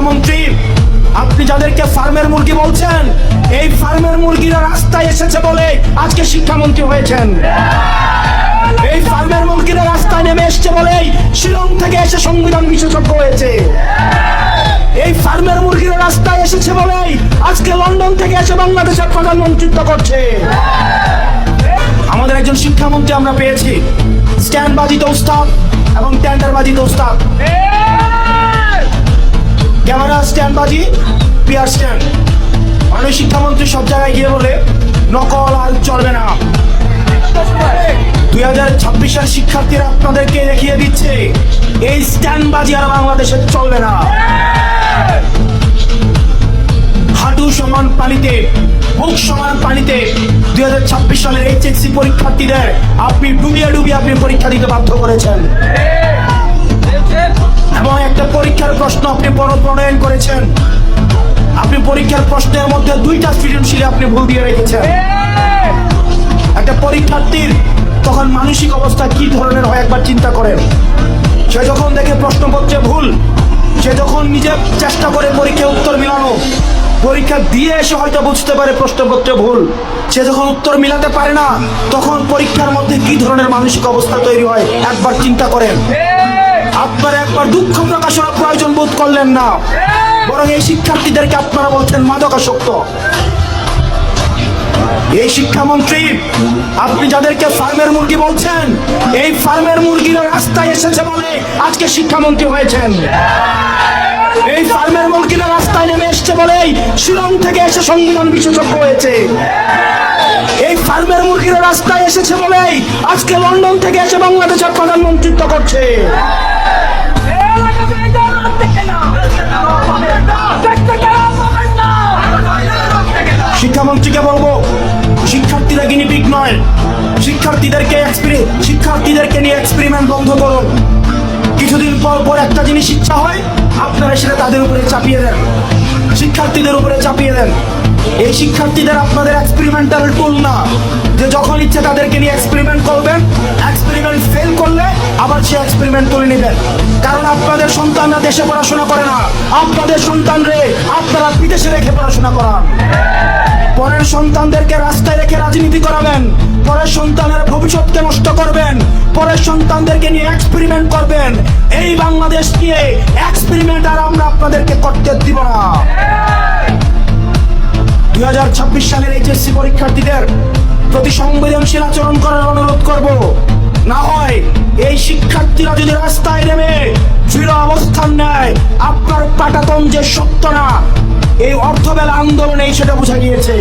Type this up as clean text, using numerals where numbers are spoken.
শিক্ষামন্ত্রী, আপনি যাদেরকে ফার্মের মুরগি বলছেন, এই ফার্মের মুরগিরা রাস্তায় এসেছে বলে আজকে শিক্ষামন্ত্রী হয়েছেন। এই ফার্মের মুরগিরা রাস্তায় নেমে এসছে বলেই শিলং থেকে এসে সংবিধান বিশেষজ্ঞ হয়েছে। এই ফার্মের মুরগিরা রাস্তায় এসেছে বলেই আজকে লন্ডন থেকে এসে বাংলাদেশের প্রধানমন্ত্রিত্ব করছে। আমাদের একজন শিক্ষামন্ত্রী আমরা পেয়েছি, স্ট্যান্ড বাজিতে উস্তাদ এবং টেন্ডার বাজিতে উস্তাদ। ক্যামেরা স্ট্যান্ড বাজি, পিয়ার স্ট্যান্ড। অনেক শিক্ষামন্ত্রী সব জায়গায় গিয়ে বলে নকল আর চলবে না। 2026 সাল শিক্ষার্থীরা আপনাদেরকে দেখিয়ে দিচ্ছে এই স্ট্যান্ড বাজি আর বাংলাদেশে চলবে না। হাঁটু সমান পানিতে, বুক সমান পানিতে 2026 সালের এইচএসসি পরীক্ষার্থীদের আপনি ডুবিয়ে ডুবিয়ে আপনি পরীক্ষা দিতে বাধ্য করেছেন এবং একটা পরীক্ষার প্রশ্ন আপনি প্রণয়ন করেছেন। আপনি পরীক্ষার প্রশ্নের মধ্যে 2টা সৃজনশীল আপনি ভুল দিয়ে রেখেছেন। একটা পরীক্ষার্থীর তখন মানসিক অবস্থা কি ধরনের হয় একবার চিন্তা করেন। সে যখন দেখে প্রশ্নপত্রে ভুল, সে যখন নিজে চেষ্টা করে পরীক্ষায় উত্তর মিলানো, পরীক্ষা দিয়ে এসে হয়তো বুঝতে পারে প্রশ্নপত্রে ভুল, সে যখন উত্তর মিলাতে পারে না, তখন পরীক্ষার মধ্যে কি ধরনের মানসিক অবস্থা তৈরি হয় একবার চিন্তা করেন। আপনারা একবার দুঃখ প্রকাশের প্রয়োজন বোধ করলেন না, বরং এই শিক্ষার্থীদেরকে আপনারা বলছেন মাদকাসক্ত। এই শিক্ষামন্ত্রী, আপনি যাদেরকে ফার্মের মুরগি বলছেন, এই ফার্মের মুরগিরা রাস্তায় এসেছে বলে আজকে শিক্ষামন্ত্রী হয়েছেন। এই ফার্মের মুরগিরা রাস্তায় নেমে এসছে বলেই শিলং থেকে এসে সংবিধান বিশেষজ্ঞ হয়েছে। এই ফার্মের মুরগিরা রাস্তায় এসেছে বলেই আজকে লন্ডন থেকে এসে বাংলাদেশের প্রধানমন্ত্রিত্ব করছে। শিক্ষামন্ত্রীকে বলবো, শিক্ষার্থীরা গিনিপিগ নয়, শিক্ষার্থীদেরকে নিয়ে এক্সপেরিমেন্ট বন্ধ করুন। কিছুদিন পর পর একটা জিনিস ইচ্ছা হয়, আপনারা সেটা তাদের উপরে চাপিয়ে দেন, শিক্ষার্থীদের উপরে চাপিয়ে দেন। এই শিক্ষার্থীদের আপনাদের এক্সপেরিমেন্টাল টুল না, যে যখন ইচ্ছে তাদেরকে নিয়ে এক্সপেরিমেন্ট করবেন, এক্সপেরিমেন্ট ফেল করলে আবার সে এক্সপেরিমেন্ট তুলে নেবেন। কারণ আপনাদের সন্তানরা দেশে পড়াশোনা করে না, আপনাদের সন্তানরে আপনারা বিদেশে রেখে পড়াশোনা করান। পরের সন্তানদেরকে রাস্তায় রেখে রাজনীতি করাবেন, পরের সন্তানের ভবিষ্যৎকে নষ্ট করবেন, পরের সন্তানদেরকে নিয়ে এক্সপেরিমেন্ট করবেন। এই বাংলাদেশ নিয়ে এক্সপেরিমেন্ট আর আমরা আপনাদেরকে করতে দিব না। 2026 সালের এইচএসসি পরীক্ষার্থীদের প্রতি সংবেদনশীল আচরণ করার অনুরোধ করব। না হয় এই শিক্ষার্থীরা যদি রাস্তায় নেমে দৃঢ় অবস্থান নেয়, আপনার পাটাতন যে সত্য না, এই অর্থবেলা আন্দোলনে সেটা বোঝা গিয়েছে।